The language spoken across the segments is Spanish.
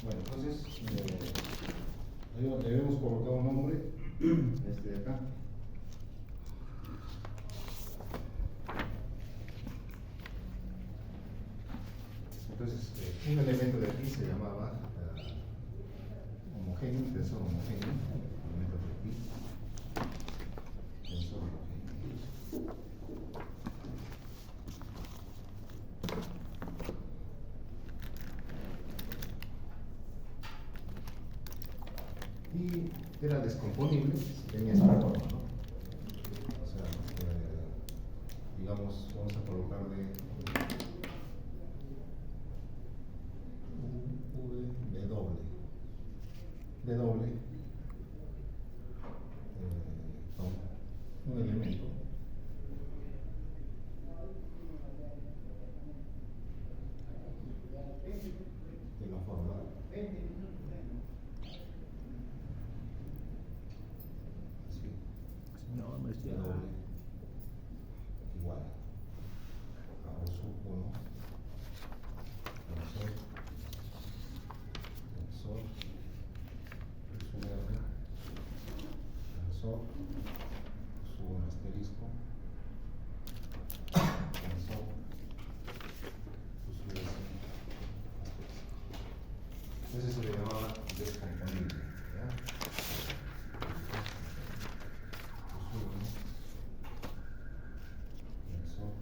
Bueno, entonces debemos colocar un nombre, este de acá. Entonces, un elemento de aquí se llamaba homogéneo, tensor homogéneo, elemento de aquí, tensor homogéneo. Y era descomponible, tenía esta forma, ¿no? O sea, digamos, vamos a colocarle W, un elemento de la forma así, No, no es W igual a O sub 1 tensor sub R tensor sub un asterisco tensor sub S asterisco. Ese se le llamaba descomponible, ¿ya? Tensor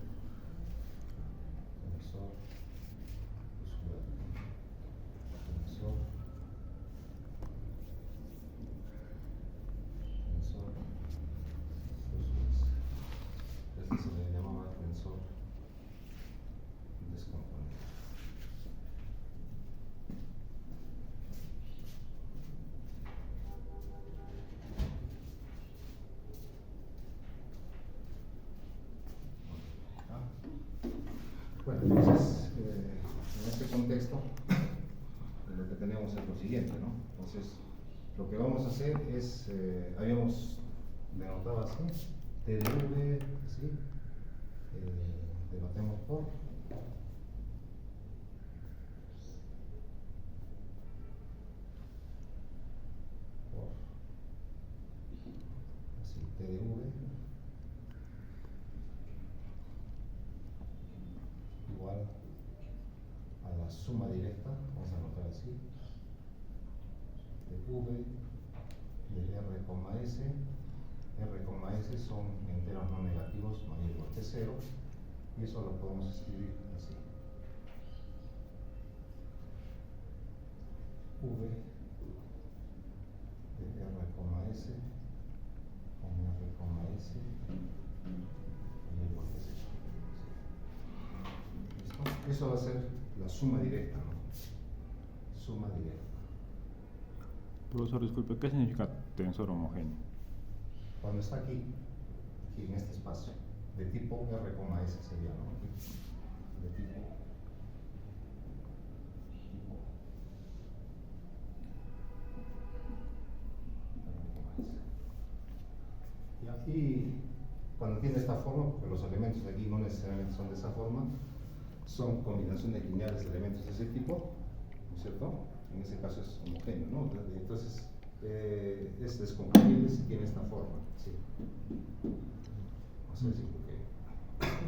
este se le llamaba tensor descomponible. Bueno, entonces, en este contexto, lo que tenemos es lo siguiente, ¿no? Entonces, lo que vamos a hacer es, habíamos denotado así, TDV, ¿sí? Denotemos por así, TDV igual a la suma directa, vamos a anotar así, de V de R, S. R, S son enteros no negativos mayor o igual que 0, y eso lo podemos escribir así. V de R, S con R, S mayor o igual que 0. ¿Listo? Eso va a ser la suma directa, ¿no? Suma directa. Profesor, disculpe, ¿qué significa tensor homogéneo? Cuando está aquí en este espacio, de tipo R, S sería, ¿no? De tipo R, S. Y cuando tiene esta forma, porque los elementos de aquí no necesariamente son de esa forma, son combinaciones lineales de elementos de ese tipo, ¿no es cierto? En ese caso es homogéneo, ¿no? Entonces, es descomponible si tiene esta forma, ¿sí? O sea, sí, porque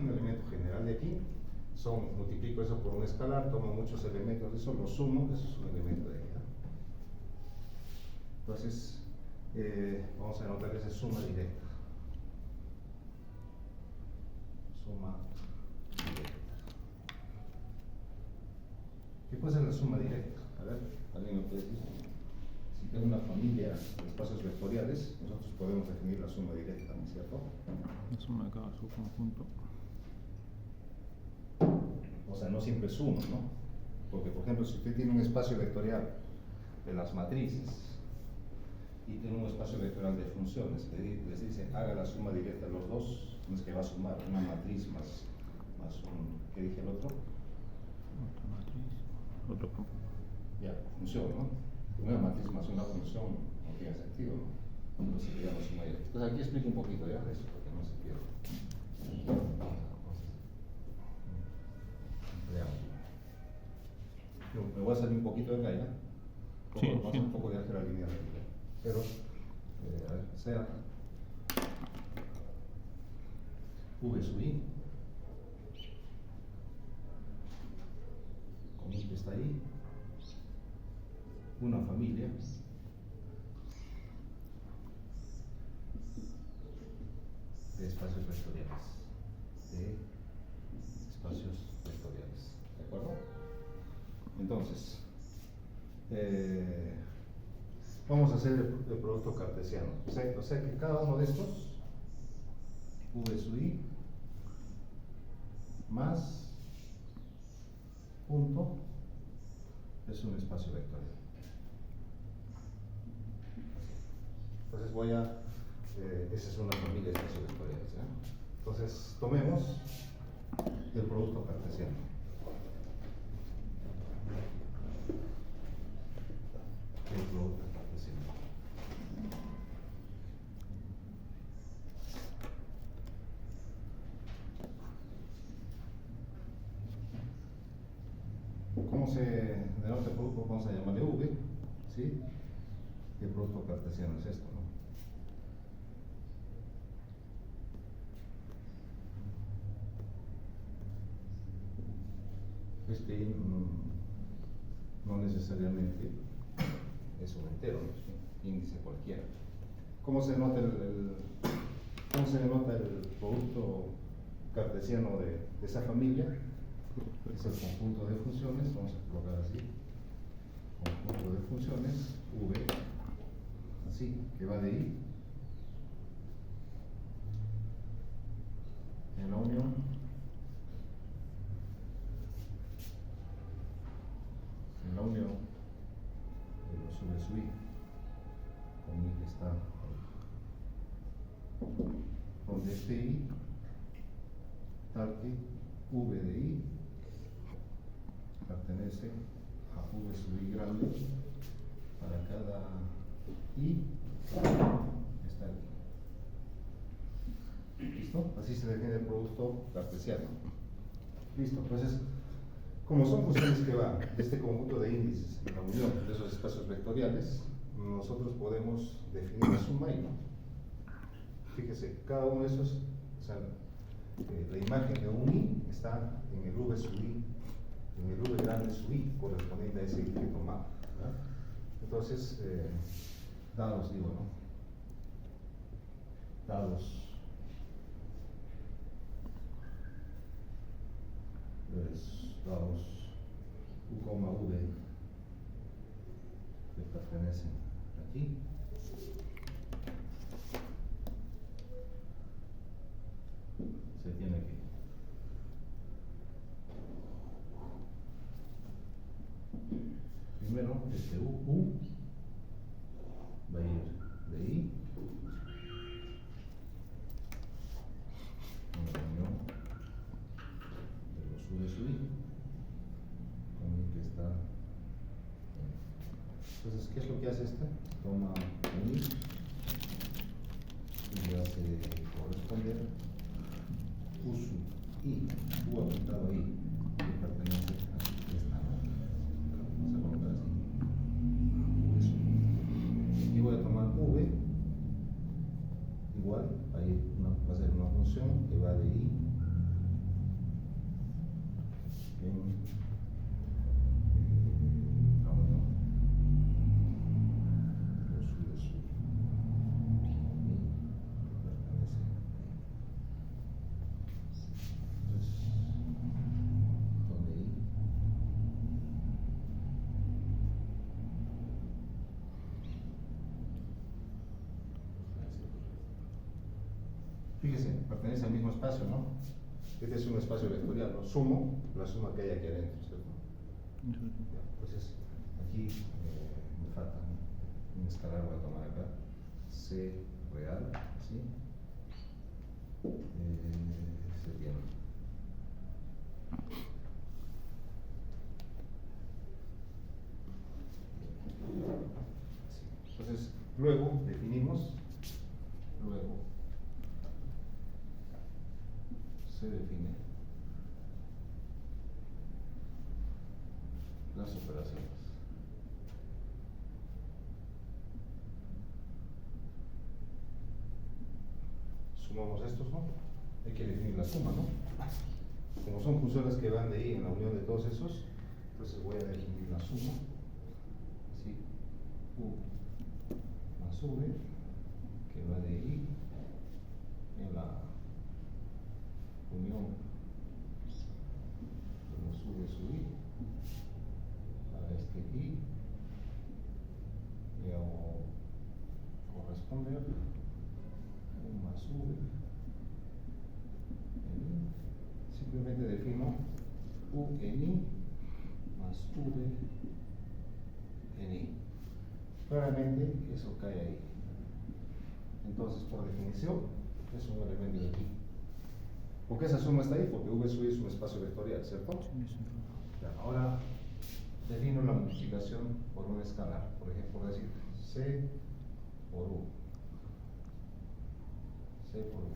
un elemento general de aquí, multiplico eso por un escalar, tomo muchos elementos de eso, lo sumo, eso es un elemento de aquí, ¿no? Entonces, vamos a anotar esa suma directa. Suma directa. ¿Qué cosa es la suma directa? A ver, ¿alguien lo puede decir? Si tengo una familia de espacios vectoriales, nosotros podemos definir la suma directa, ¿no es cierto? La suma de cada subconjunto. O sea, no siempre es uno, ¿no? Porque, por ejemplo, si usted tiene un espacio vectorial de las matrices y tiene un espacio vectorial de funciones, les dice, haga la suma directa de los dos, no es que va a sumar una matriz más un, ¿qué dije el otro? Otra matriz, otro campo. Ya, función, ¿no? Una matriz más una función no tiene sentido, ¿no? Entonces sería la suma directa. Entonces aquí explico un poquito ya de eso, porque no se pierda. Me voy a salir un poquito de acá, ¿ya? Sí, Vamos a hacer sí. un poco de álgebra lineal, pero sea V sub I, con I que está ahí, una familia de espacios vectoriales. De espacios vectoriales. ¿De acuerdo? Entonces, vamos a hacer el producto cartesiano. O sea que cada uno de estos, V sub I, más punto, es un espacio vectorial. Entonces voy a, esa es una familia de espacios vectoriales. Entonces, tomemos el producto cartesiano. El producto cartesiano. ¿Cómo se denota el producto? Vamos a llamarle V, ¿sí? Y el producto cartesiano es esto, ¿no? Este no necesariamente es un entero, ¿no? Es un índice cualquiera. ¿Cómo se denota cómo se denota el producto cartesiano de esa familia? Es el conjunto de funciones, vamos a colocar así, conjunto de funciones, V, así, que va de I, en la unión de los V sub I, con I que está ahí, donde este I, tal que V de I pertenece a V sub I grande para cada I está aquí. ¿Listo? Así se define el producto cartesiano. Listo, entonces, como son funciones que van de este conjunto de índices en la unión de esos espacios vectoriales, nosotros podemos definir la suma I, ¿no? Fíjese, cada uno de esos, o sea, la imagen de un I está en el V sub I, en el V grande sub I, correspondiente a ese I que tomamos, ¿verdad? Entonces, dados, digo, ¿no? Dados, dados U, V, que pertenecen aquí. Se tiene que primero este U va a ir de I en la unión de los U de su I con I que está ahí. Entonces, ¿qué es lo que hace este? Toma un I y le hace corresponder U sub I, U aplicado a I, que pertenece a esta, ¿no? Vamos a colocar así. V sub I. Y voy a tomar V, igual, va a ser una función que va de I en la unión de los U de su I, que pertenece a I. Entonces, donde I fíjese, pertenece al mismo espacio, ¿no? Este es un espacio vectorial, ¿no? Sumo la suma que hay aquí adentro, ¿cierto? Ya, entonces, aquí me falta un escalar, voy a tomar acá C real, ¿sí? Se tiene. Sí. Entonces, luego definimos, luego se define las operaciones. sumamos estos, ¿no? Hay que definir la suma, ¿no? Como son funciones que van de ahí en la unión de todos esos, entonces voy a definir la suma. Así, U más V, que va de ahí en la unión de los V sub I a este I, le hago corresponder U más V en I, simplemente defino U en I más V en I. Claramente eso cae ahí. Entonces, por definición, es un elemento de aquí. ¿Por qué esa suma está ahí? Porque V sub I es un espacio vectorial, ¿cierto? Ya, ahora defino la multiplicación por un escalar. Por ejemplo, por decir C por U. C por U.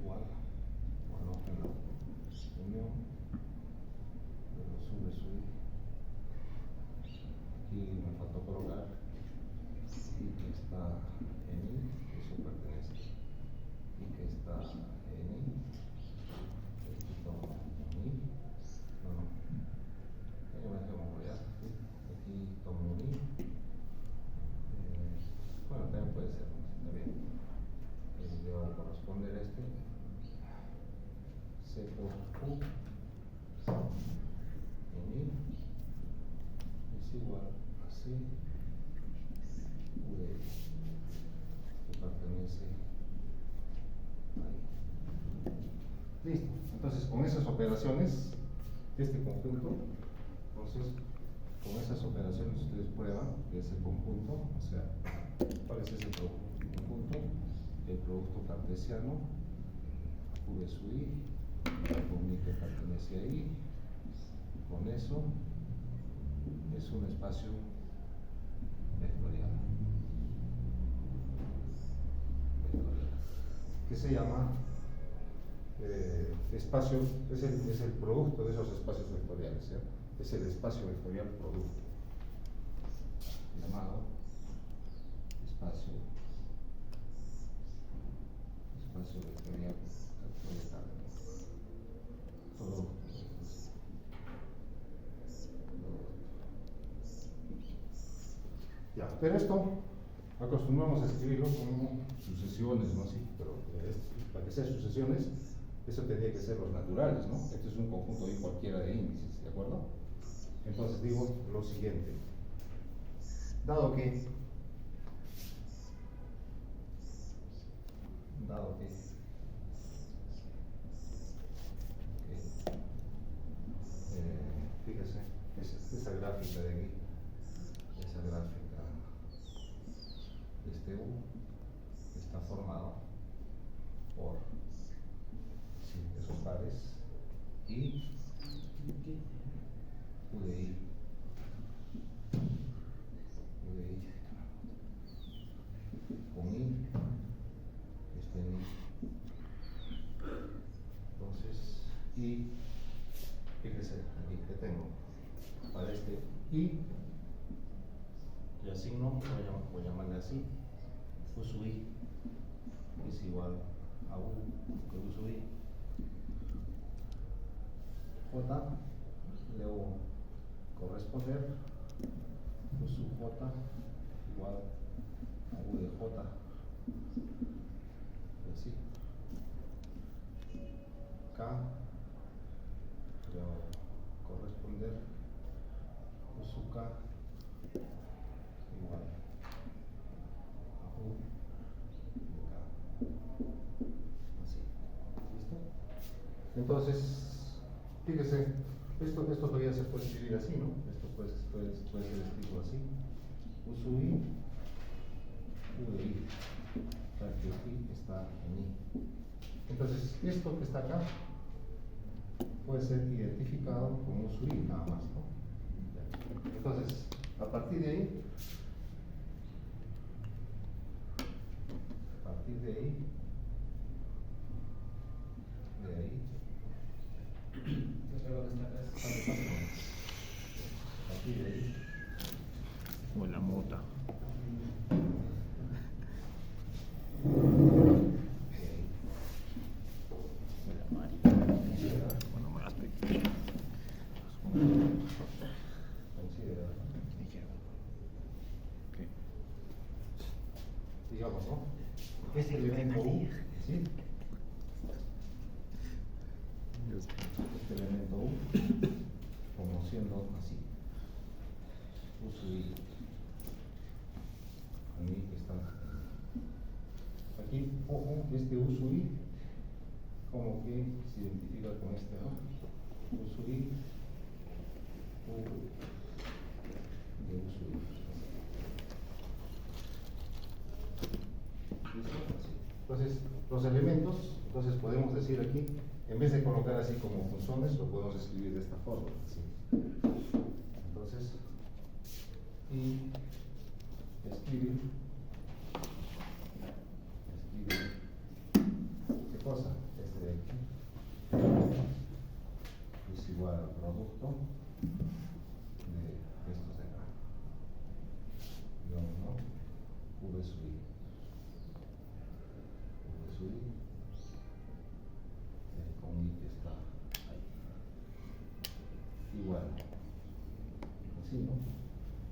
Igual, bueno, en la unión de los V sub I. Aquí me faltó colocar I que está en I, que eso pertenece. I que está en I, aquí tomo un I, no, aquí me dejemos por allá, ¿sí? Aquí tomo un I, bueno, también puede ser, ¿no? Está bien. Le va a corresponder este, C por U en I es igual a C U de I, que pertenece ahí. Listo. Entonces, con esas operaciones, este conjunto, entonces, con esas operaciones ustedes prueban que es el conjunto, o sea, ¿cuál es ese conjunto? El producto cartesiano, V sub I, con I que pertenece ahí, con eso, es un espacio vectorial. Que se llama espacio, es el producto de esos espacios vectoriales, ¿cierto? Es el espacio vectorial producto, llamado espacio vectorial producto. Ya, pero esto acostumbramos a escribirlo como sucesiones, ¿no? Sí, pero para que sean sucesiones, eso tendría que ser los naturales, ¿no? Este es un conjunto de cualquiera de índices, ¿de acuerdo? Entonces digo lo siguiente. Dado que fíjese, esa gráfica de aquí, esa gráfica de este U está formado por esos pares y U de I, con I, este en I. Entonces, y fíjese aquí que tengo para este I, le asigno, voy a llamarle así, U sub I es igual a U que U sub I. J le hago corresponder U sub J igual a U de J, y así. K le hago corresponder U sub K igual a U de K, así. ¿Listo? Entonces, fíjese, esto todavía se puede escribir así, ¿no? Esto puede ser escrito así. U sub I, U de I, tal que I está en I. Entonces, esto que está acá puede ser identificado como U sub I, nada más, ¿no? Entonces, a partir de ahí, digamos, ¿no? Este elemento U, ¿sí? Este elemento U, como siendo así. U sub I. Ahí está. Aquí, ojo, este U sub I, como que se identifica con este, ¿no? U sub I, U de U sub I. ¿Listo? Así. Entonces, los elementos, entonces podemos decir aquí, en vez de colocar así como funciones, lo podemos escribir de esta forma. Así. Entonces, y escribir, ¿qué cosa? Este de aquí es igual al producto de estos de acá. Digamos, ¿no? V sub I. V sub I. Con I que está ahí. Igual. Así, ¿no?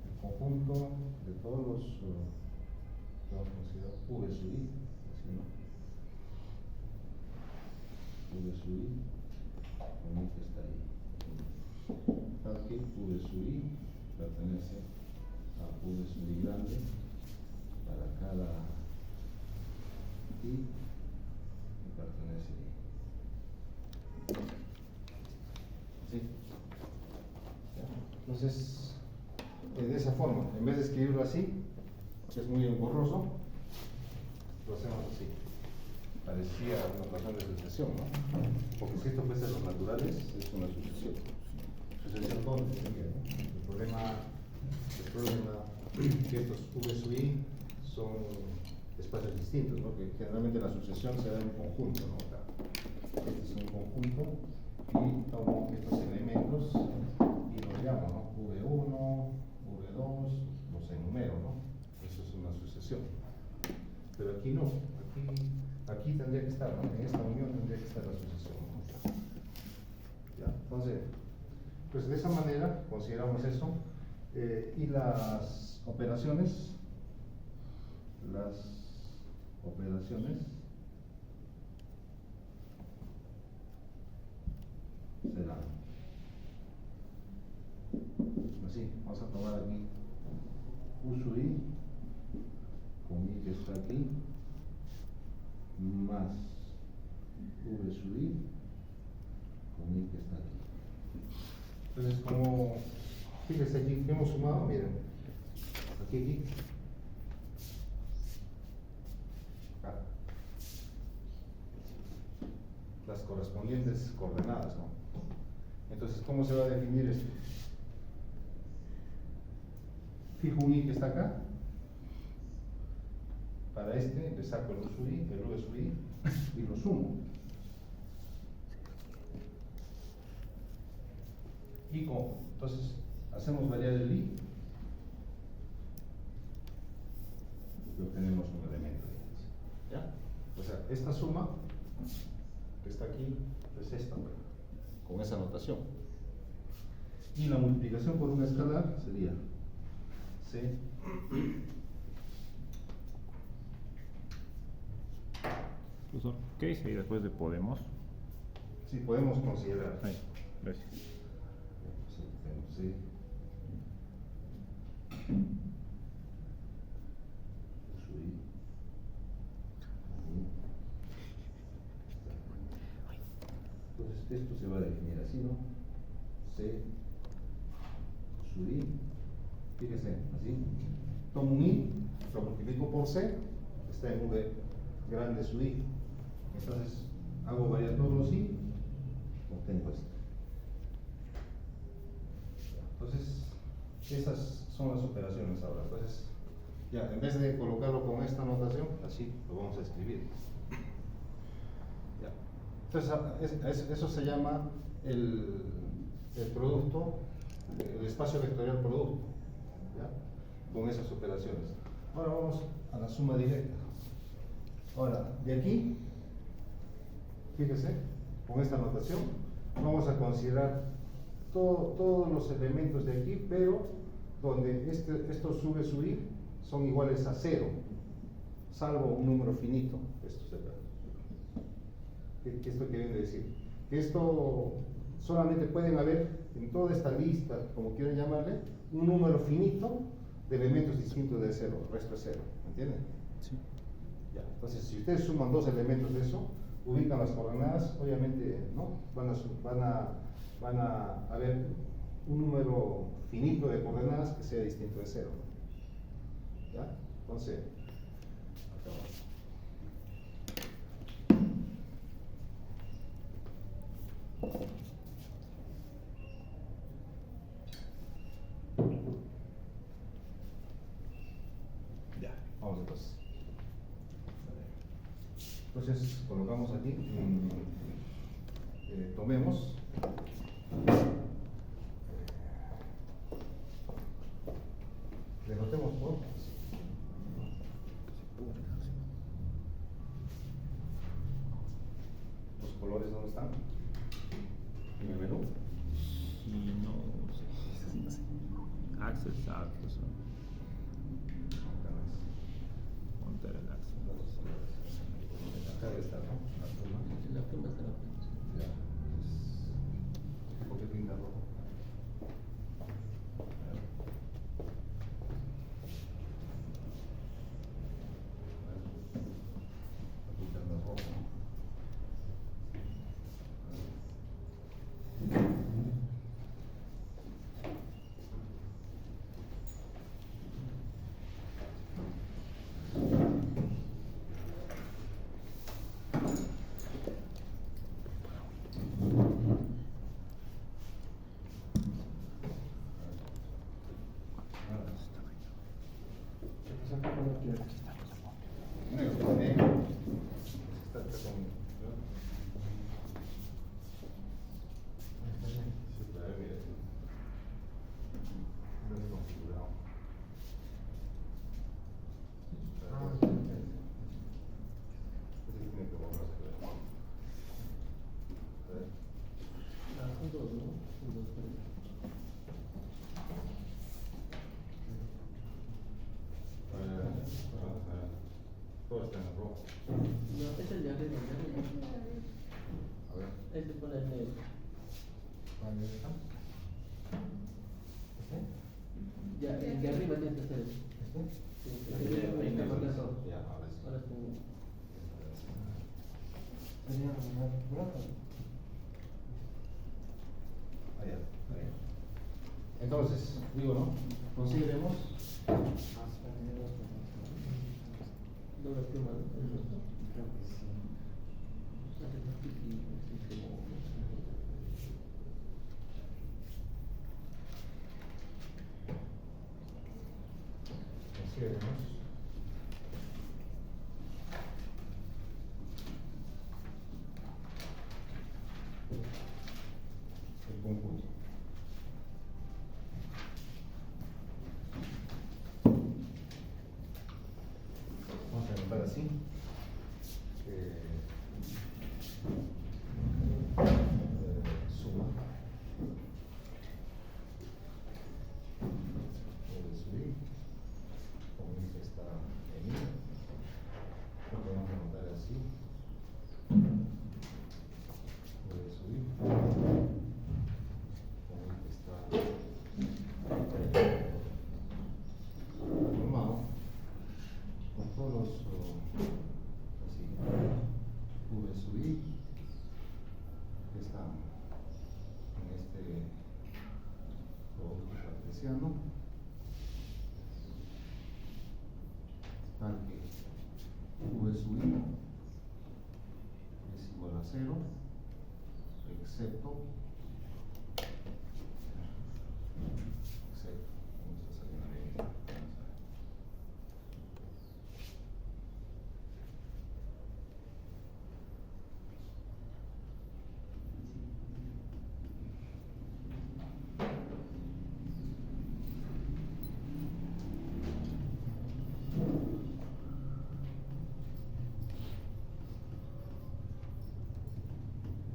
El conjunto de todos los que vamos a considerar V sub I. Así, ¿no? V sub I. Con I que está ahí. Aquí V sub I pertenece a V sub I grande para cada I pertenece ahí. ¿Sí? Entonces, de esa forma, en vez de escribirlo así, que es muy engorroso, lo hacemos así. Parecía una ecuación de sucesión, ¿no? Porque si esto fuese los naturales, es una sucesión. ¿Sucesión dónde? El problema que estos V sub I son espacios distintos, ¿no? Que generalmente la sucesión se da en un conjunto, ¿no? Acá. Este es un conjunto y tomo estos elementos y los llamo, ¿no? V1, V2, los enumero, ¿no? Eso es una sucesión. Pero aquí no, aquí tendría que estar, ¿no? En esta unión tendría que estar la sucesión, ¿no? ¿Ya? Entonces, pues de esa manera consideramos eso. Y las operaciones serán así. Vamos a tomar aquí U sub I con I que está aquí más V sub I con I que está aquí. Entonces, como fíjense aquí que hemos sumado, miren, aquí acá, las correspondientes coordenadas, ¿no? Entonces, ¿cómo se va a definir esto? Fijo un I que está acá. Para este le saco el U sub I, el V sub I y lo sumo. Y como, entonces, hacemos variar el I y obtenemos un elemento. ¿Ya? O sea, esta suma que está aquí es esta, con esa notación. Y la multiplicación por una escalar sería C. Profesor, ¿qué dice ahí después de Podemos? Sí, podemos considerar. Ahí, gracias. Tenemos C. Entonces esto se va a definir así, ¿no? C sub I, fíjese, así, tomo un I, lo multiplico por C, está en V grande sub I, entonces hago variar todos los I, obtengo esto. Entonces, esas son las operaciones ahora. Entonces, ya, en vez de colocarlo con esta notación, así lo vamos a escribir. Ya. Entonces, eso se llama el producto, el espacio vectorial producto, ¿ya? Con esas operaciones. Ahora vamos a la suma directa. Ahora, de aquí, fíjese, con esta notación, vamos a considerar todos los elementos de aquí, pero donde estos V sub I son iguales a 0. salvo un número finito. Esto se trata. ¿Qué esto quiere decir? Que esto solamente pueden haber en toda esta lista, como quieran llamarle, un número finito de elementos distintos de cero, el resto es cero, ¿me entienden? Sí. Ya, entonces si ustedes suman dos elementos de eso, ubican las coordenadas, obviamente no, van a haber un número finito de coordenadas que sea distinto de cero. ¿Ya? Entonces, acá va. Ya, vamos entonces. Entonces colocamos aquí, tomemos derrotemos por los colores, ¿dónde están? En el menú. Y no sé. Access. Montar el access. Acá debe estar, ¿no? La pluma está la pluma. Ya. ¿Por qué pinta rojo? Pintando rojo. Son dos, ¿no? Son dos, pero- Todo está en rojo. No, es el de arriba, el de arriba. A ver. Este pone el negro. ¿Cuál es esta? Ya, el de arriba tiene que ser ese. Sí, el de arriba está marcado. Ya, ahora sí. Ahora está bien. Allá, ahí. Entonces, digo, ¿no? Consideremos Doble pluma, ¿no? El resto. Creo que sí. Hace más piqui, así como- consideremos el conjunto. Vamos a anotar así. Suma. Puede subir. Como dice está en I. Lo podemos anotar así. Puede subir. Como dice está formado con todos los así. V sub I que están en este producto cartesiano. Tal que V sub I es igual a 0, excepto, vamos a salir una línea.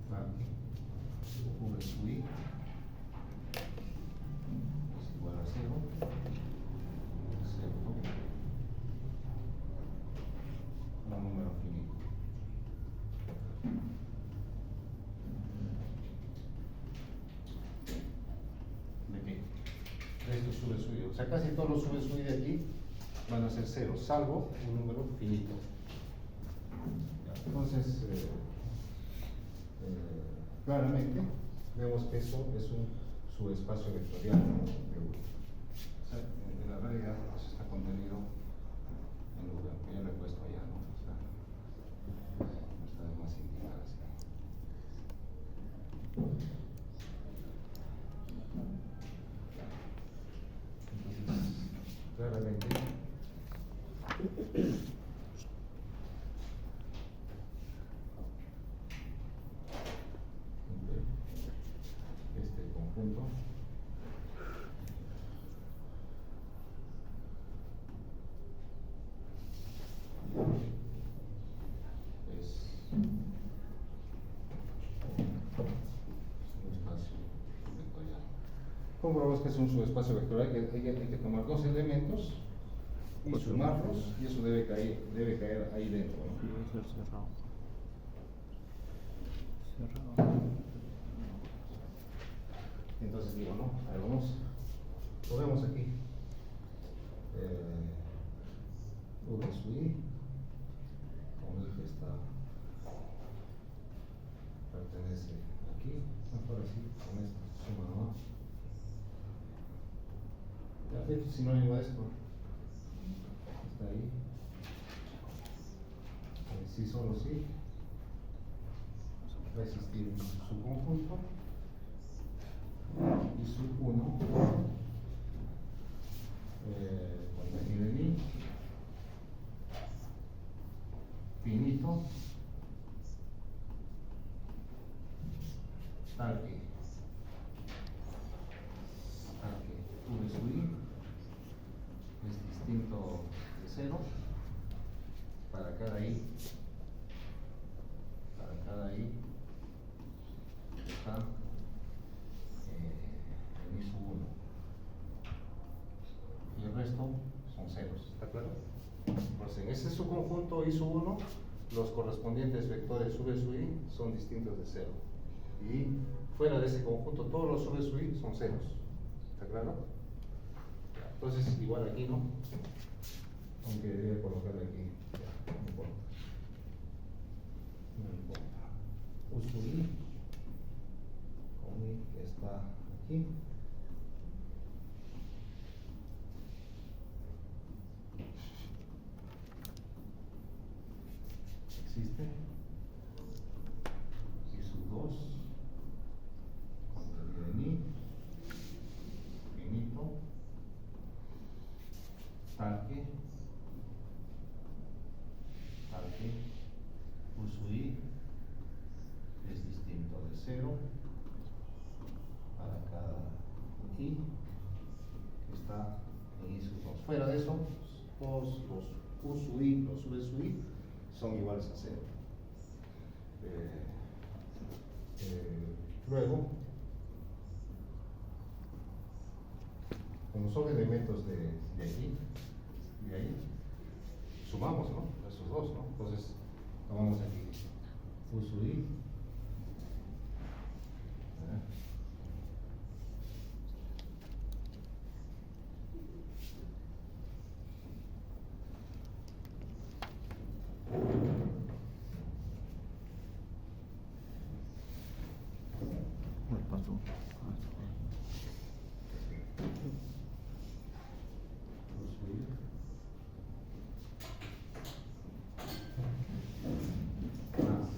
Tal que V sea, casi todos los sube de aquí van a ser ceros, salvo un número finito. Entonces, claramente vemos que eso es un subespacio vectorial de V. O sea, en la realidad eso está contenido en V, que ya lo he puesto allá, ¿no? O sea, no está de más indicar así. Entonces, claramente este conjunto es un espacio vectorial. Comprobamos que es un subespacio vectorial, hay que tomar dos elementos y sumarlos, y eso debe caer ahí dentro, ¿no? Debe ser cerrado. Cerrado. Entonces digo, ¿no? A ver, lo vemos aquí. V sub I, como dije, pertenece aquí, mejor así, con esta suma nomás. Esto es sinónimo de esto. Está ahí. Sí, solo sí. Va a existir un subconjunto y sub 1 contenido en I finito tal que V sub I es distinto de 0 para cada I está en I sub 1 y el resto son ceros, ¿está claro? Pues en ese subconjunto I sub 1 los correspondientes vectores V sub I son distintos de 0 y fuera de ese conjunto todos los V sub I son ceros, ¿está claro? Entonces igual aquí, ¿no? Aunque debería colocarle aquí, ya, no importa. No importa. U sub I con I que está aquí. Existe. I sub 2 contenido en I finito tal que U sub I es distinto de 0 para cada I que está en I sub 2. Fuera de eso, todos los U sub I, los V sub I son iguales a 0. Luego, como son elementos de aquí y de ahí, sumamos, ¿no? Esos dos, ¿no? Entonces, tomamos aquí U sub I. Me pasó. U sub I. Más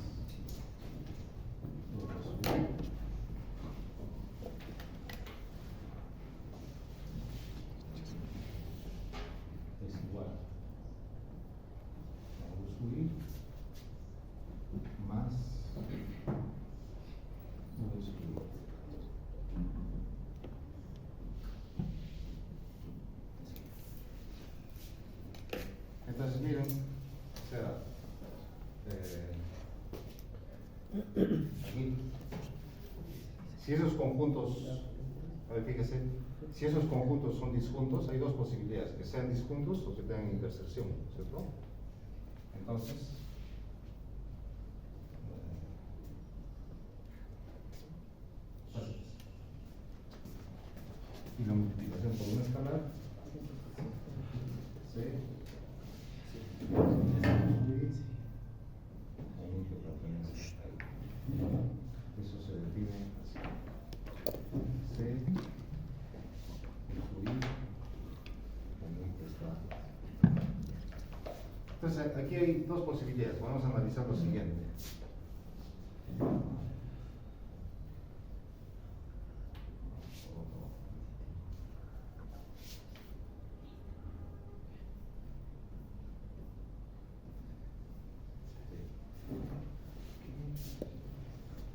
V sub I. Es igual a U sub I más V sub I. Entonces miren, o sea, aquí, si esos conjuntos, a ver, fíjese, si esos conjuntos son disjuntos, hay dos posibilidades, que sean disjuntos o que tengan intersección, ¿cierto? Entonces, y la multiplicación por un escalar Entonces aquí hay dos posibilidades. Vamos a analizar lo siguiente.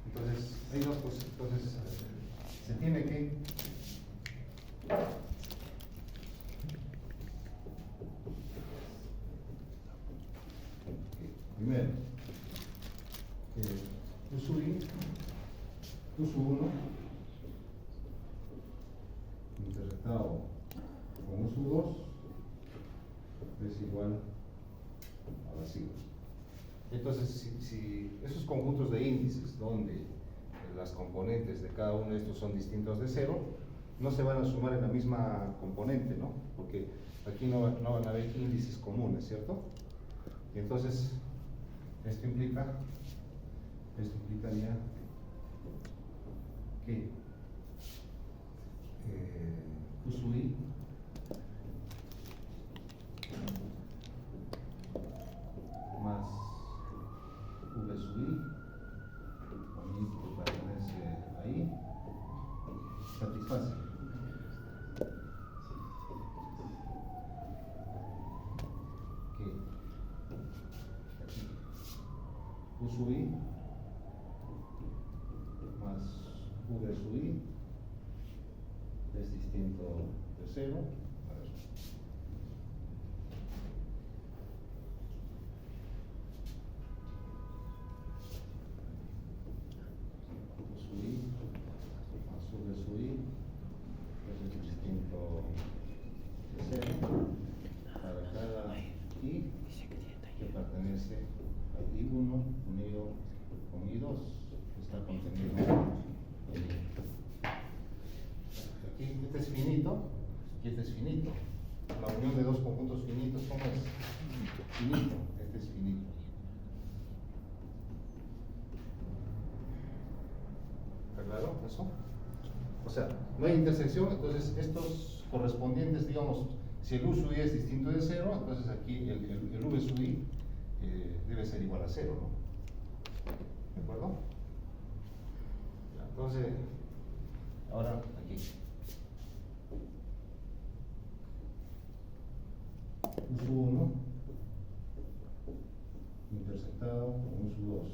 Entonces, hay dos cosas. Entonces, se tiene que primero, U sub I, U sub 1, interceptado con U sub 2, es igual a la sigma. Entonces, si esos conjuntos de índices donde las componentes de cada uno de estos son distintos de cero, no se van a sumar en la misma componente, ¿no? Porque aquí no van a haber índices comunes, ¿cierto? Y entonces, esto implicaría que Q sub I más V sub I, con I que pertenece ahí, satisface que aquí U sub I más V sub I es distinto de cero. A ver. U sub I más V sub I es distinto de cero para cada I que pertenece al I1 unido con I2, que está contenido en I. Aquí este es finito y este es finito. La unión de dos conjuntos finitos, ¿cómo es? Finito, este es finito. ¿Está claro eso? O sea, no hay intersección, entonces estos correspondientes, digamos, si el U sub I es distinto de cero, entonces aquí el V sub I debe ser igual a cero, ¿no? ¿De acuerdo? Ya, entonces, ahora aquí. U sub 1 interceptado con U sub 2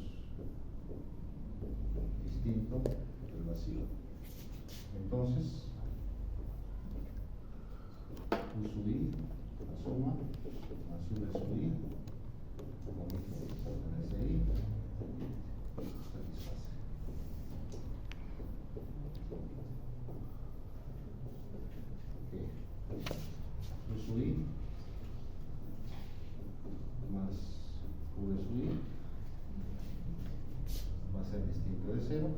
distinto del vacío. Entonces, U sub I, la suma, más V sub I, con I que pertenece ahí, satisface. U sub I más V sub I va a ser distinto de cero.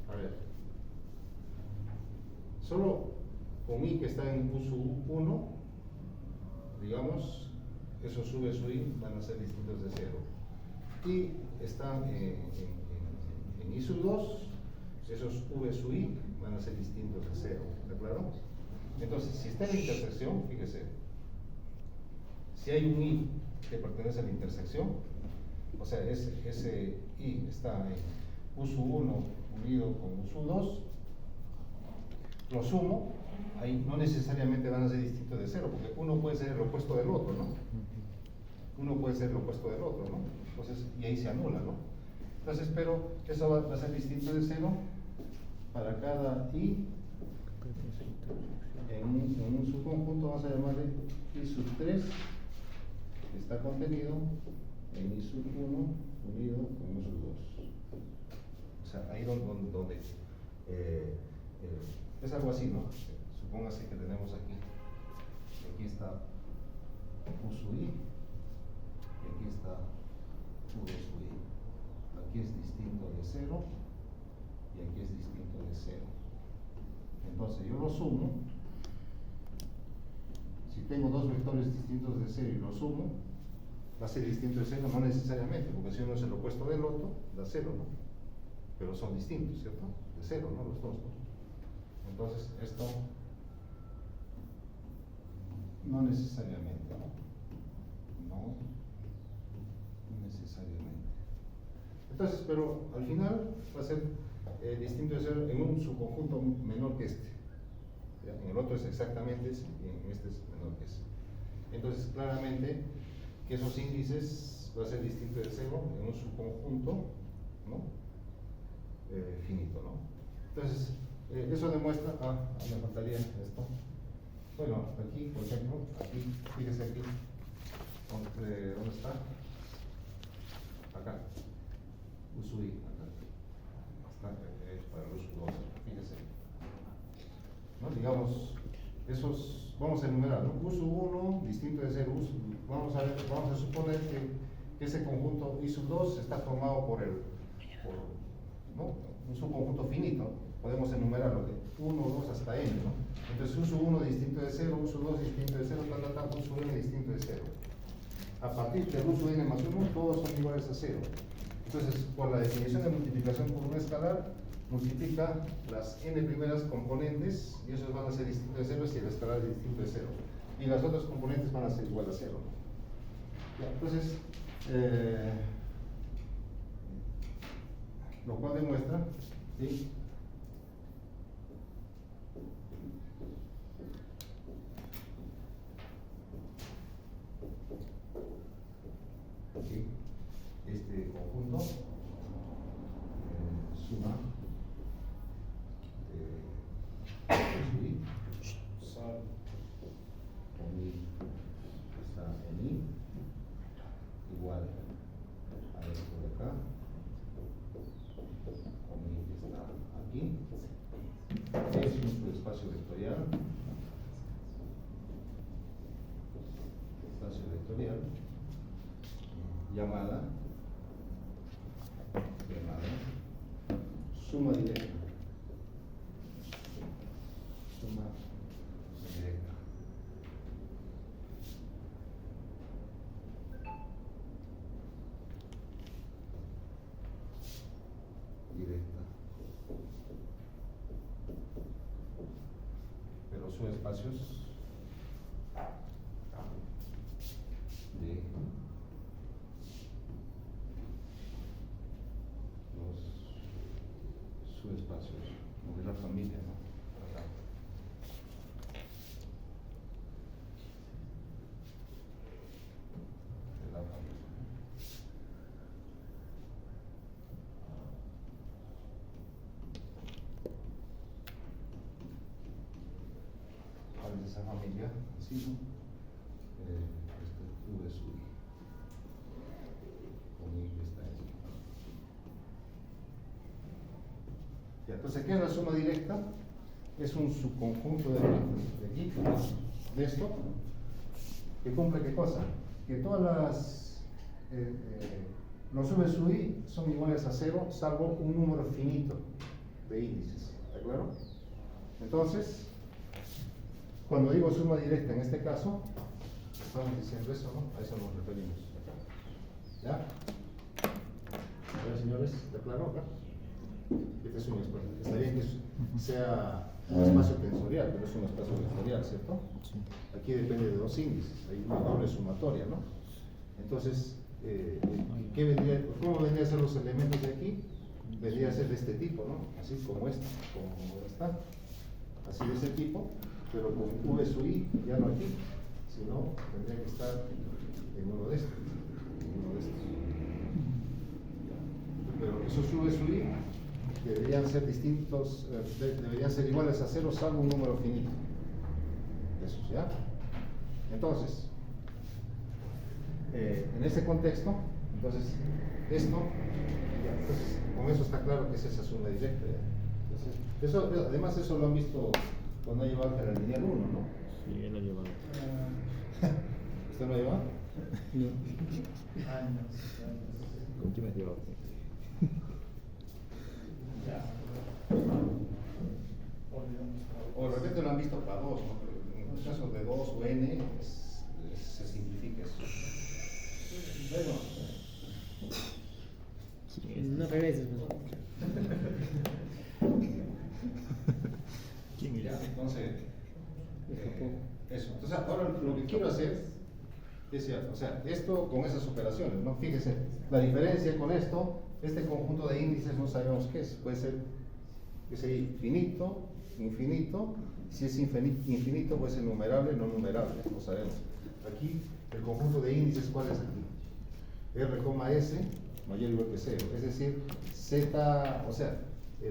A ver, solo con I que está en U sub 1, digamos, esos V sub I van a ser distintos de cero. Y están en I sub 2, esos V sub I van a ser distintos de cero, ¿está claro? Entonces, si está en la intersección, fíjese, si hay un I que pertenece a la intersección, o sea, ese I está en U sub 1 unido con U sub 2, lo sumo, ahí no necesariamente van a ser distintos de cero, porque uno puede ser el opuesto del otro, ¿no? Uno puede ser el opuesto del otro, ¿no? Entonces, y ahí se anula, ¿no? Entonces, pero eso va a ser distinto de cero para cada I en un subconjunto, vamos a llamarle I sub 3, que está contenido en I sub 1 unido con I sub 2. O sea, ahí donde es algo así, ¿no? Supóngase que tenemos aquí, y aquí está U sub I, y aquí está V sub I. Aquí es distinto de 0, y aquí es distinto de 0. Entonces yo lo sumo. Si tengo dos vectores distintos de 0 y lo sumo, va a ser distinto de 0, no necesariamente, porque si uno es el opuesto del otro, da 0, ¿no? Pero son distintos, ¿cierto? De 0, ¿no? Los dos, ¿no? Entonces esto No necesariamente, ¿no? No necesariamente. Entonces, pero al final va a ser distinto de cero en un subconjunto menor que este. ¿Ya? En el otro es exactamente ese y en este es menor que ese. Entonces, claramente que esos índices va a ser distinto de cero en un subconjunto, ¿no? Finito, ¿no? Entonces, eso demuestra, me faltaría esto. Bueno, aquí, por ejemplo, aquí, fíjese aquí, ¿dónde está? Acá, uso I, acá, está para el uso 2, fíjese. ¿No? Digamos, esos, vamos a enumerar, ¿no? Uso 1, distinto de 0, vamos a suponer que ese conjunto I sub 2 está formado por ¿no? Un subconjunto finito, podemos enumerarlo de 1, 2 hasta n, ¿no? Entonces uso 1 distinto de 0, uso 2 distinto de 0, uso n distinto de 0. A partir del uso n más 1, todos son iguales a 0. Entonces, por la definición de multiplicación por un escalar, multiplica las n primeras componentes y esos van a ser distintos de 0 si el escalar es distinto de 0. Y las otras componentes van a ser igual a 0. Ya, entonces, lo cual demuestra, ¿sí? Aquí, este conjunto suma con I está en I igual a esto de acá, con I está aquí, es un subespacio vectorial, llamada suma directa. Suma directa. Directa. Pero subespacios de los subespacios de la familia, ¿no? De la familia. ¿Cuál es esa familia? Sí, ¿no? V sub I. Con I que está ahí. Ya, entonces, ¿qué es la suma directa? Es un subconjunto de aquí, de esto, que cumple ¿qué cosa? Que todas las los V sub I son iguales a 0, salvo un número finito de índices, ¿está claro? Entonces, cuando digo suma directa en este caso, estamos diciendo eso, ¿no? A eso nos referimos. ¿Ya? A ver, señores, ¿está claro acá? Este es un espacio. Está bien que sea un espacio tensorial, pero es un espacio vectorial, ¿cierto? Sí. Aquí depende de dos índices, hay una doble sumatoria, ¿no? Entonces, ¿cómo vendría a ser los elementos de aquí? Vendría a ser de este tipo, ¿no? Así como este, como está. Así de ese tipo, pero con V sub I, ya no aquí, sino tendría que estar en uno de estos. Pero esos V sub I deberían ser distintos, deberían ser iguales a 0 salvo un número finito. Eso, ¿ya? Entonces, en ese contexto, entonces, esto, ya, entonces, con eso está claro que es esa suma directa, ¿ya? Entonces, eso, además eso lo han visto cuando ha llevado álgebra lineal 1, ¿no? Sí, él lo ha llevado. ¿Usted lo ha llevado? No. ¿Con quién me has llevado? O de repente lo han visto para 2, ¿no? Pero en el caso de 2 o n se simplifica eso. Bueno. No regreses. ¿Quién Ya, es? entonces, eso. Entonces, ahora lo que quiero hacer es, o sea, esto con esas operaciones, ¿no? Fíjese, la diferencia con esto, este conjunto de índices no sabemos qué es. Puede ser infinito, infinito. Si es infinito, puede ser numerable, no numerable, no sabemos. Aquí, el conjunto de índices, ¿cuál es aquí? R,S mayor o igual que 0. Es decir, Z, o sea,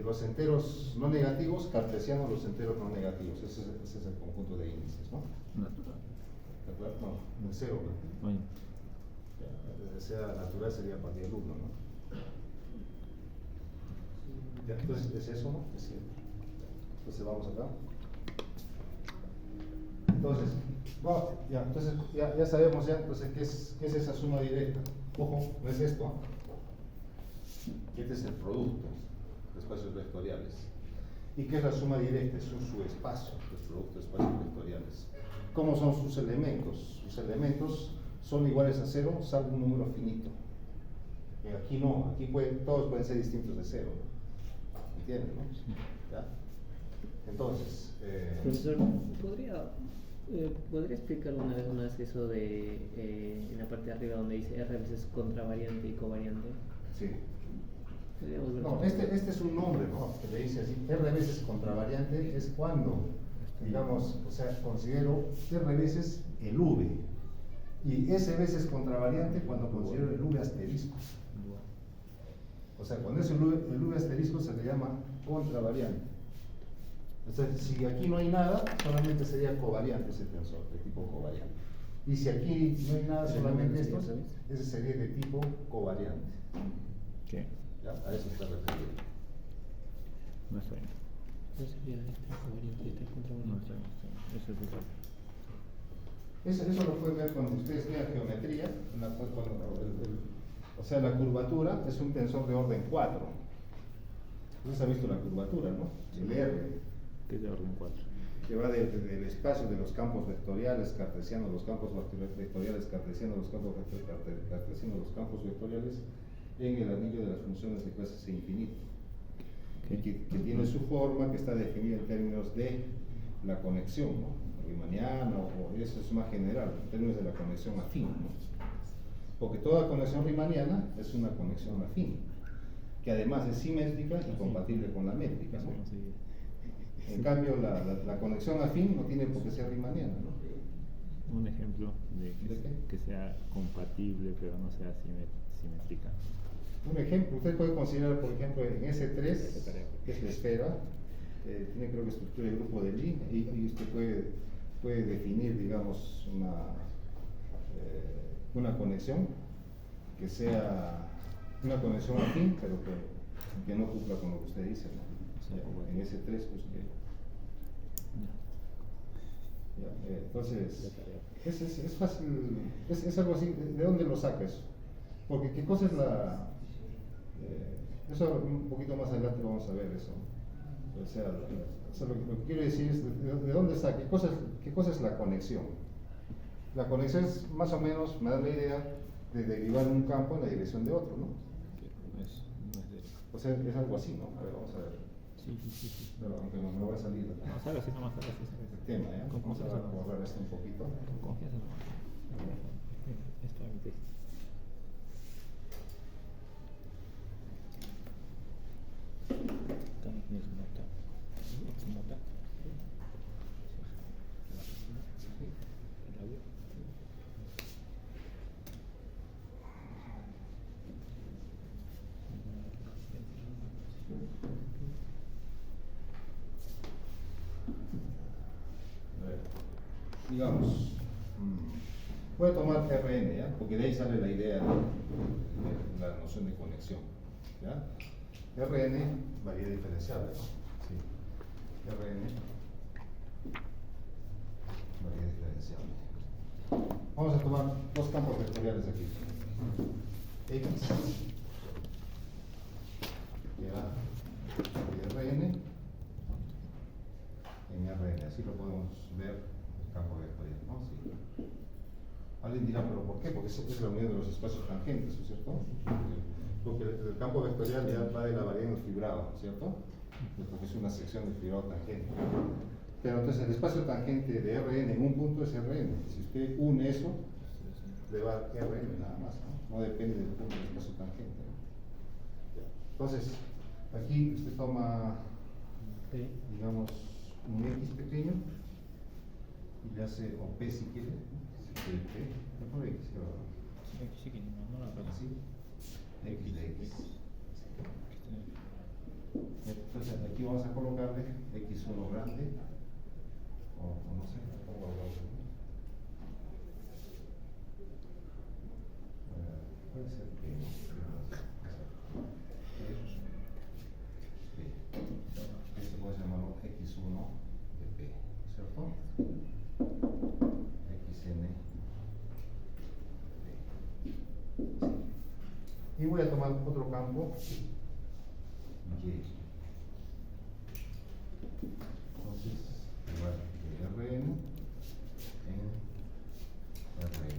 los enteros no negativos, cartesianos los enteros no negativos. Ese es el conjunto de índices, ¿no? Natural. ¿De acuerdo? No, el 0, ¿no? Oye. Sea natural sería a partir del 1, ¿no? Ya, entonces, ¿es eso, no? Es cierto. Entonces vamos acá. Entonces, bueno, ya sabemos ya, entonces, ¿qué es esa suma directa? Ojo, no es esto. Este es el producto de espacios vectoriales. ¿Y qué es la suma directa? Es su espacio, el producto de espacios vectoriales. ¿Cómo son sus elementos? Sus elementos son iguales a 0, salvo un número finito. Y aquí no, aquí todos pueden ser distintos de 0. ¿Entienden, no? ¿Ya? Entonces, Profesor, ¿podría explicar una vez más eso de en la parte de arriba donde dice R veces contravariante y covariante? sí. ¿Podría volver No, a- este es un nombre, ¿no? Que le dice así, R veces contravariante es cuando, digamos, o sea, considero R veces el V. Y S veces contravariante cuando considero el V asterisco. O sea, cuando es el V asterisco se le llama contravariante. O sea, si aquí no hay nada, solamente sería covariante ese tensor, de tipo covariante. Y si aquí no hay nada, solamente esto, ese sería de tipo covariante. ¿Qué? ¿Ya? A eso está referido. No estoy. No sería covariante, No contravariante. estoy. Eso es eso. Eso lo pueden ver cuando ustedes vean geometría, o sea, la curvatura es un tensor de orden 4. Ustedes han visto la curvatura, ¿no? El R, ¿Qué es de orden 4? que va del espacio de los campos vectoriales cartesianos, los campos vectoriales cartesianos, los campos cartesianos, los campos vectoriales, en el anillo de las funciones de clase C infinito. ¿Qué? Que tiene su forma, que está definida en términos de la conexión, ¿no? Riemanniana, o eso es más general, en términos de la conexión afín, ¿no? Porque toda conexión riemanniana es una conexión afín, que además es simétrica y compatible con la métrica, ¿no? En cambio, la conexión afín no tiene por qué ser riemanniana, ¿no? Un ejemplo de ¿De qué? que sea compatible pero no sea simétrica. Un ejemplo, usted puede considerar, por ejemplo, en S3, que es la esfera, tiene creo que estructura de grupo de Lie, y usted puede definir, digamos, una conexión que sea una conexión afín, pero que no cumpla con lo que usted dice, ¿no? En S3, pues que... Ya, entonces, es fácil, es algo así. ¿De dónde lo saca eso? Porque qué cosa es eso un poquito más adelante vamos a ver eso. O sea, lo que quiero decir es de dónde saca, qué cosa es la conexión. La conexión es más o menos, me da la idea de derivar un campo en la dirección de otro, ¿no? No es de... O sea, es algo así, ¿no? A ver, vamos a ver. Sí. Pero aunque no va a salir No, salga así nomás, salga así. el tema, ¿eh? Con Vamos confianza a nomás. borrar esto un poquito. Con confianza nomás. Esto es mi tesis. Acá no tienes nota. ¿Su nota? ¿El audio? A ver, digamos, voy a tomar Rn, ¿ya? Porque de ahí sale la idea de la noción de conexión, ¿ya? Rn, variedad diferenciable, ¿no? Sí. Rn, variedad diferenciable. Vamos a tomar dos campos vectoriales aquí. X, ya, y Rn, en Rn, así lo podemos ver el campo vectorial, ¿no? Sí. Alguien dirá, ¿pero por qué? Porque es la unión de los espacios tangentes, ¿no es cierto? Porque el campo vectorial ya va de la variedad en el fibrado, ¿cierto? Porque es una sección del fibrado tangente. Pero entonces el espacio tangente de Rn en un punto es Rn. Si usted une eso, le va a dar Rn nada más, ¿no? No depende del punto del espacio tangente, ¿no? Entonces, aquí usted toma, digamos, un X pequeño y le hace, o P si quiere, si quiere P, le pone X, así, X de X. Entonces aquí vamos a colocarle X1 grande, o no sé, pongo algo. Puede ser que esto puede llamarlo X1 de P, ¿cierto? XN de P. Y voy a tomar otro campo, Y. Entonces, igual que Rn en Rn.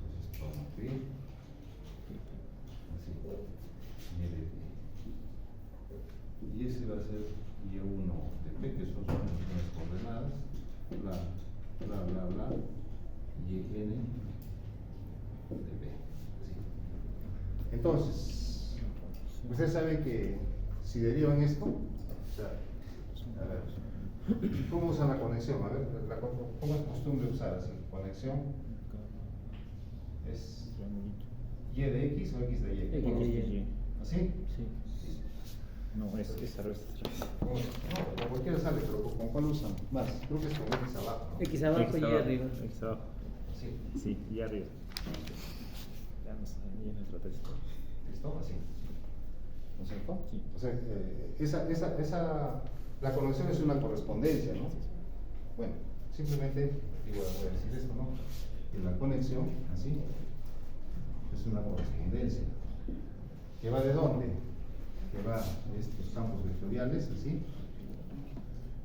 Entonces tomo P, así, Y de P. Y ese va a ser Y1 de P, que son las coordenadas, bla, YN de P. Así. Entonces, ustedes saben que si derivan esto, o sea, a ver, ¿cómo usan la conexión? A ver, ¿cómo es costumbre usar así? Conexión es Y de X o X de Y. X de Y. ¿Así? Sí. No, es al revés. No, con cualquiera sale, pero ¿con cuál usan? Más, creo que es con X abajo, ¿no? X abajo y arriba. X abajo. Sí. Sí, y arriba. Ya no sé, y en el trapezio. ¿Listo? Así. ¿No es cierto? Sí. O sea, la conexión es una correspondencia, ¿no? Bueno, simplemente, voy a decir esto, ¿no? Que la conexión, así, es una correspondencia. ¿Que va de dónde? Que va de estos campos vectoriales, así,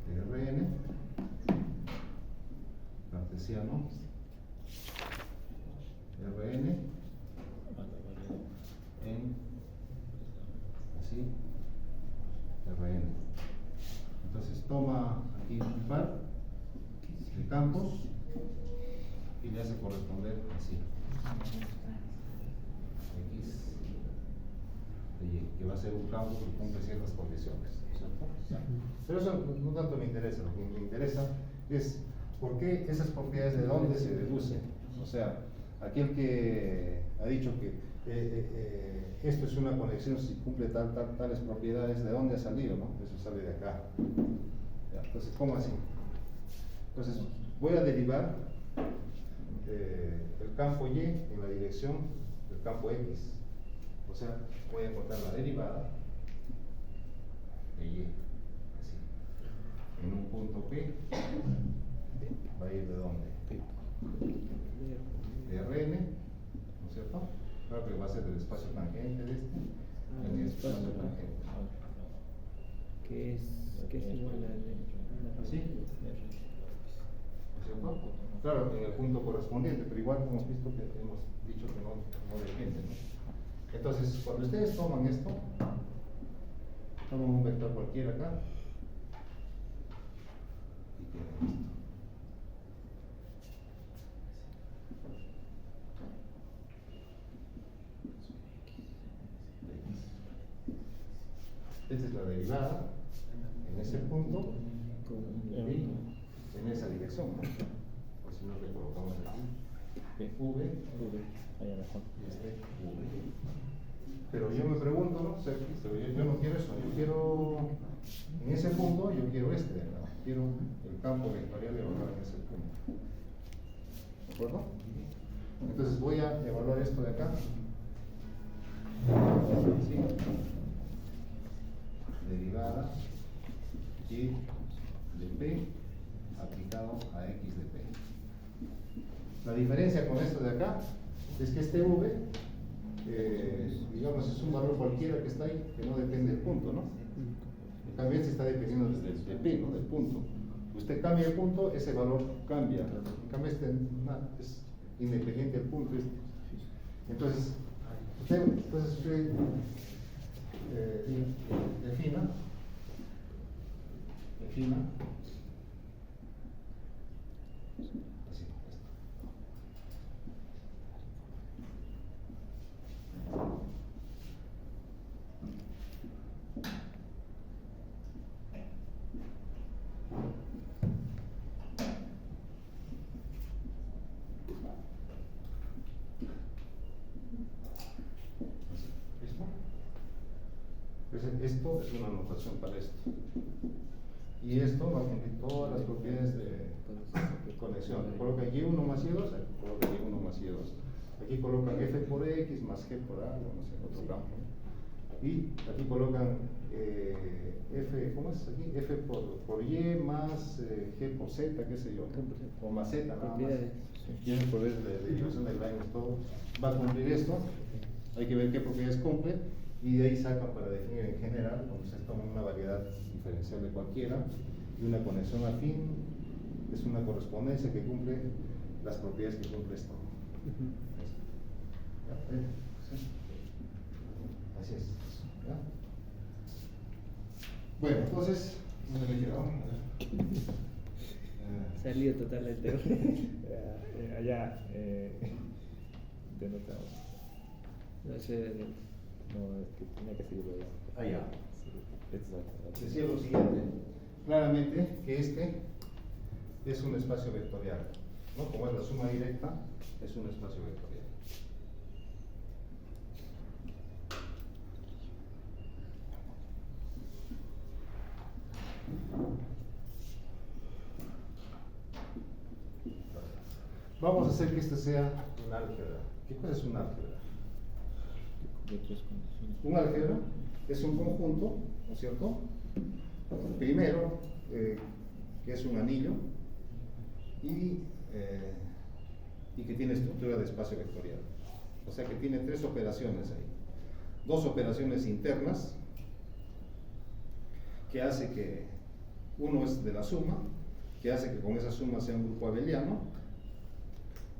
de Rn, cartesiano, Rn, en, así, Rn. Entonces toma aquí un par de campos y le hace corresponder así. X de Y, que va a ser un campo que cumple ciertas condiciones, ¿cierto? Pero eso no tanto me interesa, lo que me interesa es por qué esas propiedades de dónde se deducen. O sea, aquel que ha dicho que esto es una conexión si cumple tales propiedades, ¿de dónde ha salido? ¿No? Eso sale de acá. ¿Ya? Entonces, ¿cómo así? Entonces, voy a derivar el campo Y en la dirección del campo X. O sea, voy a encontrar la derivada de Y, así. En un punto P, va a ir de dónde? De Rn, ¿no es cierto? Claro que va a ser del espacio tangente de este, en el espacio tangente. Que es igual a ¿Así? ¿No es cierto? Claro, en el punto correspondiente, pero igual hemos visto que hemos dicho que no depende, ¿no? Entonces, cuando ustedes toman esto, toman un vector cualquiera acá y tienen esto. Esta es la derivada en ese punto y en esa dirección, ¿no? Pues si no le colocamos aquí V Ahí abajo. y este V. Pero yo me pregunto, ¿no? O sea, pero yo no quiero eso, yo quiero, en ese punto, yo quiero este, ¿no? Quiero el campo vectorial evaluar en ese punto. ¿De acuerdo? Entonces voy a evaluar esto de acá. ¿Sí? Derivada Y de P aplicado a X de P. La diferencia con esto de acá es que este V, digamos, es un valor cualquiera que está ahí, que no depende del punto, ¿no? En cambio, este está dependiendo del P, ¿no? Del punto. Usted cambia el punto, ese valor cambia. En cambio, este es independiente del punto. Entonces, usted defina fina. Así, ¿listo? Entonces, esto es una anotación para esto. Y esto va a cumplir todas las propiedades de conexión. Coloca Y1 más Y2, aquí coloca Y1 más Y2. Aquí colocan F por X más G por A, no sé, otro campo. Y aquí colocan F, ¿cómo es aquí? F por Y más G por Z, qué sé yo, o más Z, nada más. Tienen poderes de derivación de Leibniz, todo. Va a cumplir esto, hay que ver qué propiedades cumple, y de ahí sacan para definir en general, cuando se toma una variedad diferencial de cualquiera, y una conexión afín es una correspondencia que cumple las propiedades que cumple esto. ¿Ya? ¿Sí? Así es. ¿Ya? Bueno, entonces, ¿dónde me quedamos? Salió totalmente. Allá, denotamos. No sé. No, es que tenía que seguirlo allá. Allá. Sí, exacto. Decía lo siguiente, claramente que este es un espacio vectorial, ¿no? Como es la suma directa, es un espacio vectorial. Vamos a hacer que este sea un álgebra. ¿Qué cosa es un álgebra? De tres condiciones. Un álgebra es un conjunto, ¿no es cierto? Primero, que es un anillo y que tiene estructura de espacio vectorial. O sea que tiene tres operaciones ahí. Dos operaciones internas, que hace que uno es de la suma, que hace que con esa suma sea un grupo abeliano,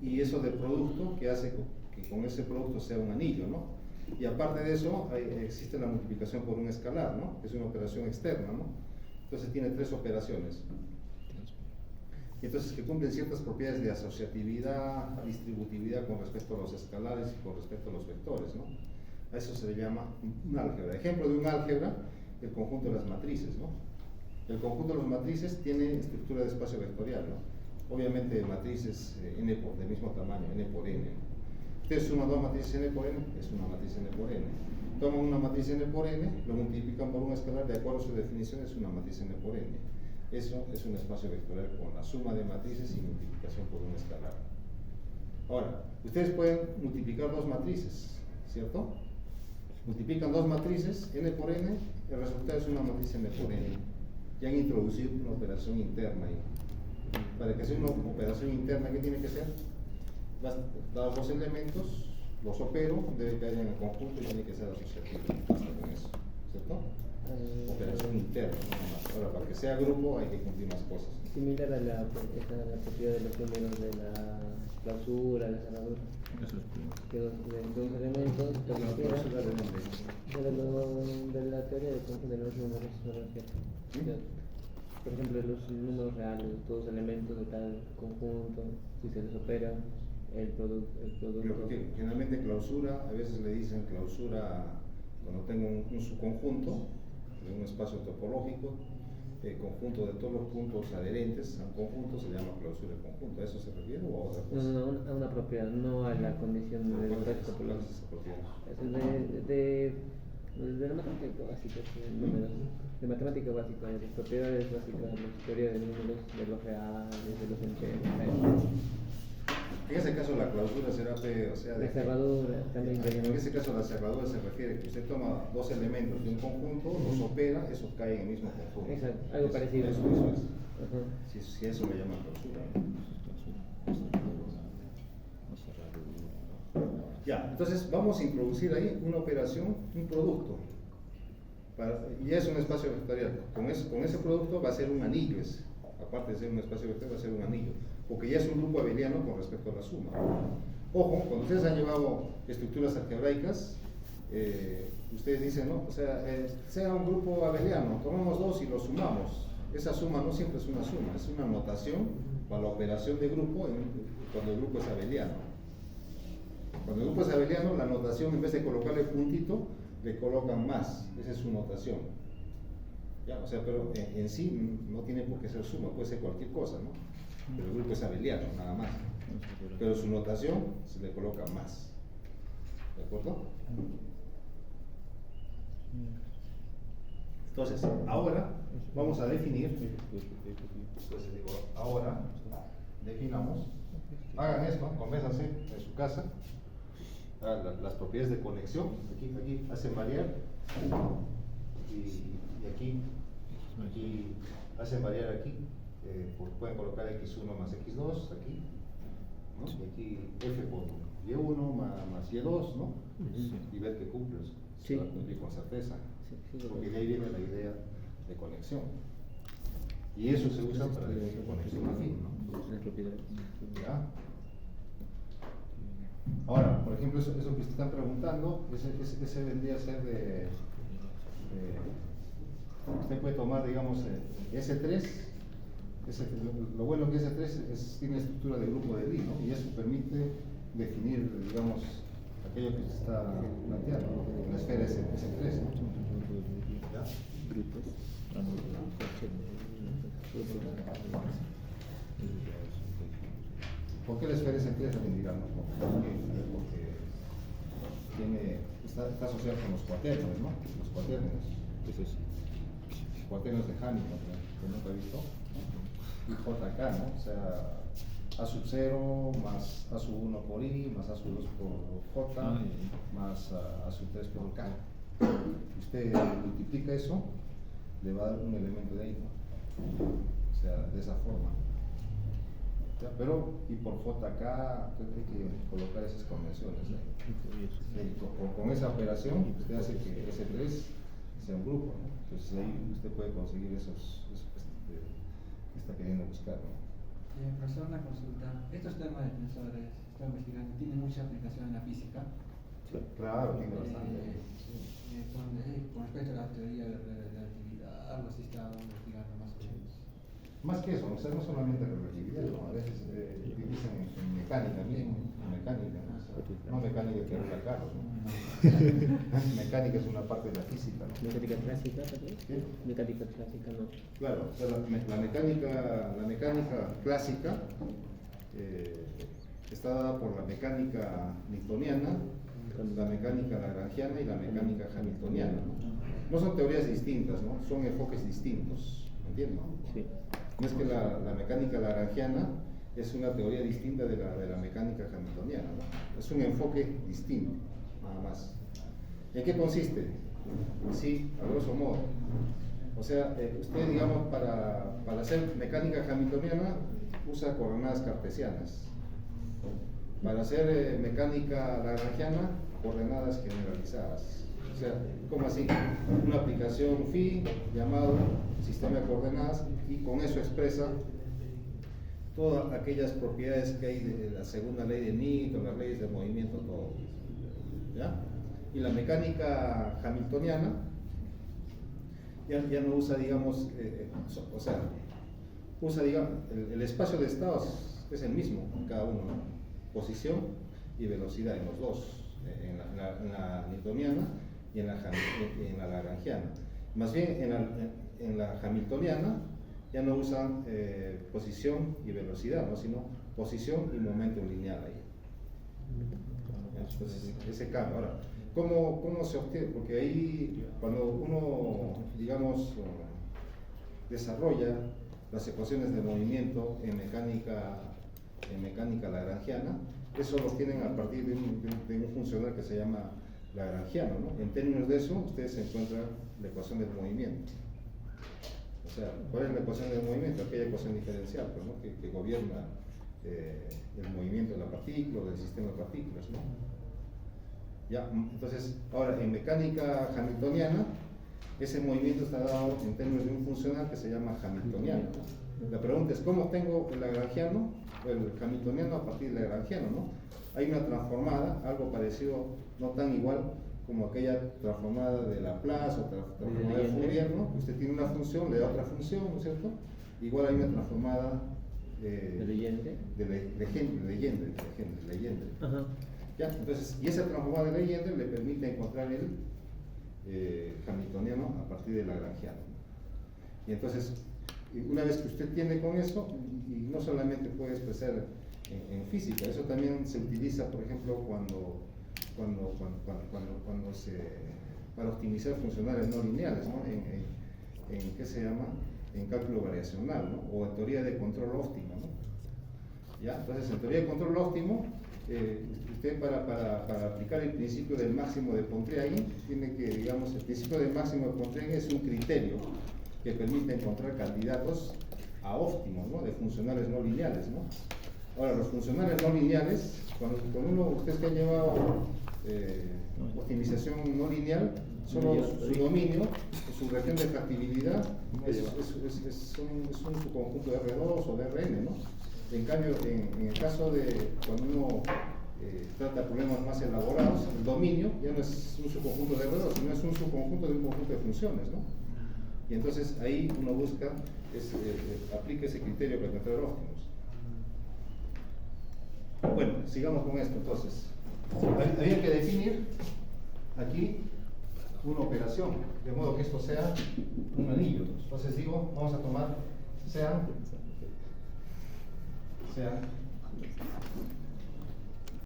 y eso del producto, que hace que con ese producto sea un anillo, ¿no? Y aparte de eso, existe la multiplicación por un escalar, ¿no? Que es una operación externa, ¿no? Entonces tiene tres operaciones. Y entonces que cumplen ciertas propiedades de asociatividad, distributividad con respecto a los escalares y con respecto a los vectores, ¿no? A eso se le llama un álgebra. Ejemplo de un álgebra, el conjunto de las matrices, ¿no? El conjunto de las matrices tiene estructura de espacio vectorial, ¿no? Obviamente matrices n del mismo tamaño, n por n. Ustedes suman dos matrices n por n, es una matriz n por n. Toman una matriz n por n, lo multiplican por un escalar, de acuerdo a su definición es una matriz n por n. Eso es un espacio vectorial con la suma de matrices y multiplicación por un escalar. Ahora, ustedes pueden multiplicar dos matrices, ¿cierto? Multiplican dos matrices, n por n, el resultado es una matriz n por n. Ya han introducido una operación interna ahí. Para que sea una operación interna, ¿qué tiene que ser? Dados los elementos, los opero, debe caer en el conjunto y tiene que ser asociativo. Basta con eso, ¿cierto? Operación interna, nada más. Ahora, para que sea grupo hay que cumplir más cosas. Similar a la propiedad de los números de la clausura, la cerradura. Eso es primero. Que dos elementos La clausura de nombre. de la teoría de los números, me refiero. Por ejemplo, los números reales, todos elementos de tal conjunto, si se les opera el producto. Pero porque generalmente clausura, a veces le dicen clausura cuando tengo un subconjunto de un espacio topológico, el conjunto de todos los puntos adherentes a un conjunto se llama clausura del conjunto. ¿A eso se refiere o a otra cosa? No, a una propiedad, no a la condición del espacio topológico. Eso es de la matemática básica, números. De matemática básica, de las propiedades básicas, la teoría de números, de los reales, de los enteros. En ese caso la clausura será P, o sea, La cerradura también. En ese caso la cerradura se refiere que usted toma dos elementos de un conjunto, los opera, esos caen en el mismo conjunto. Exacto, algo parecido. Eso es. Ajá. Si eso le llama clausura. Ya, entonces vamos a introducir ahí una operación, un producto. Y es un espacio vectorial. Con ese producto va a ser un anillo, aparte de ser un espacio vectorial, va a ser un anillo, porque ya es un grupo abeliano con respecto a la suma. Ojo, cuando ustedes han llevado estructuras algebraicas, ustedes dicen, no, o sea, sea un grupo abeliano, tomamos dos y los sumamos. esa suma no siempre es una suma, es una notación para la operación de grupo cuando el grupo es abeliano. Cuando el grupo es abeliano, la notación, en vez de colocarle puntito, le colocan más. Esa es su notación. ¿Ya? O sea, pero en sí no tiene por qué ser suma, puede ser cualquier cosa, ¿no? Pero el grupo es abeliano, nada más. Pero su notación se le coloca más. ¿De acuerdo? Entonces, ahora vamos a definir, entonces digo, ahora definamos, hagan esto, convénzanse en su casa, las propiedades de conexión, aquí hacen variar, y aquí hacen variar aquí, pueden colocar x1 más x2 aquí, ¿no? Y aquí f por y1 más y2, ¿no? Y ver que cumple, se va a cumplir con certeza. Porque de ahí viene la idea de conexión. Y eso se usa para definir conexión afín, ¿no? ¿Ya? Ahora, por ejemplo, eso que están preguntando, ese vendría a ser usted puede tomar, digamos, S3. Lo bueno que S3 tiene estructura de grupo de Lie, ¿no? Y eso permite definir, digamos, aquello que se está planteando, ¿no? La esfera S3, ¿no? ¿Ya? ¿Por qué la esfera S3 también, digamos? Porque está asociada con los cuaternios, ¿no? Los cuaternios. Cuaternios de Hamilton, que nunca he visto, ¿no? Y JK, ¿no? O sea, A sub 0 más A sub 1 por I, más A sub 2 por J, más A sub 3 por K. Usted multiplica eso, le va a dar un elemento de ahí, ¿no? O sea, de esa forma. ¿Ya? Pero, y por JK, hay que colocar esas convenciones ahí. Con esa operación, usted hace que S3 sea un grupo, ¿no? Entonces ahí usted puede conseguir eso que está queriendo buscar, ¿no? Profesor, una consulta. Estos temas de tensores, estoy investigando, tienen mucha aplicación en la física. Sí, claro, tiene bastante. Con respecto a la teoría de la relatividad, algo así estaba investigando más o menos. Más que eso, o sea, no solamente relatividad, ¿no? A veces utilizan en mecánica mismo, en mecánica, ¿no? O sea, no mecánica que arregla carros, ¿no? Mecánica es una parte de la física, ¿no? ¿Mecánica clásica también? ¿Qué? Mecánica clásica no. Claro, o sea, la mecánica clásica está dada por la mecánica newtoniana, la mecánica lagrangiana y la mecánica hamiltoniana, ¿no? No son teorías distintas, ¿no? Son enfoques distintos, ¿entiendes? Sí. No es que la mecánica lagrangiana es una teoría distinta de la mecánica hamiltoniana, ¿no? Es un enfoque distinto, nada más. ¿En qué consiste? Sí, a grosso modo. O sea, usted, digamos, para hacer mecánica hamiltoniana usa coordenadas cartesianas. Para hacer mecánica lagrangiana, coordenadas generalizadas. O sea, ¿cómo así? Una aplicación phi llamado sistema de coordenadas, y con eso expresa todas aquellas propiedades que hay de la segunda ley de Newton, las leyes del movimiento, todo. ¿Ya? Y la mecánica hamiltoniana ya no usa, digamos, o sea, usa, digamos, el espacio de estados es el mismo en cada uno, ¿no? Posición y velocidad en los dos, en la newtoniana y en la lagrangiana. Más bien en la hamiltoniana ya no usan posición y velocidad, ¿no? Sino posición y momento lineal ahí. Entonces, ese cambio. Ahora, ¿cómo se obtiene? Porque ahí, cuando uno, digamos, desarrolla las ecuaciones de movimiento en mecánica lagrangiana, eso lo obtienen a partir de un funcional que se llama lagrangiano, ¿no? En términos de eso, ustedes encuentran la ecuación del movimiento. O sea, ¿cuál es la ecuación del movimiento? Aquella ecuación diferencial, pues, ¿no? que gobierna el movimiento de la partícula, del sistema de partículas, ¿no? Ya, entonces, ahora, en mecánica hamiltoniana, ese movimiento está dado en términos de un funcional que se llama hamiltoniano, ¿no? La pregunta es, ¿cómo tengo el lagrangiano, el hamiltoniano a partir del lagrangiano, ¿no? Hay una transformada, algo parecido, no tan igual, como aquella transformada de Laplace o transformada de Legendre. Fourier, ¿no? Usted tiene una función, le da otra función, ¿no es cierto? Igual hay una transformada ¿De Legendre? Legendre. Ajá. ¿Ya? Entonces, y esa transformada de Legendre le permite encontrar el hamiltoniano a partir de lagrangiano. Y entonces, una vez que usted tiene con eso, y no solamente puede expresar en física, eso también se utiliza, por ejemplo, para optimizar funcionales no lineales, ¿no? ¿Qué se llama? En cálculo variacional, ¿no? O en teoría de control óptimo, ¿no? ¿Ya? Entonces, en teoría de control óptimo, usted para aplicar el principio del máximo de Pontryagin, tiene que, digamos, el principio del máximo de Pontryagin es un criterio que permite encontrar candidatos a óptimos, ¿no? De funcionales no lineales, ¿no? Ahora, los funcionales no lineales, ustedes que han llevado optimización no lineal, solo su dominio, su región de factibilidad es un subconjunto de R2 o de Rn, ¿no? En cambio, en el caso de cuando uno trata problemas más elaborados, el dominio ya no es un subconjunto de R2, sino es un subconjunto de un conjunto de funciones, ¿no? Y entonces ahí uno busca, aplica ese criterio para encontrar óptimos. Bueno, sigamos con esto entonces. Había que definir aquí una operación, de modo que esto sea un anillo. Entonces digo, vamos a tomar, sea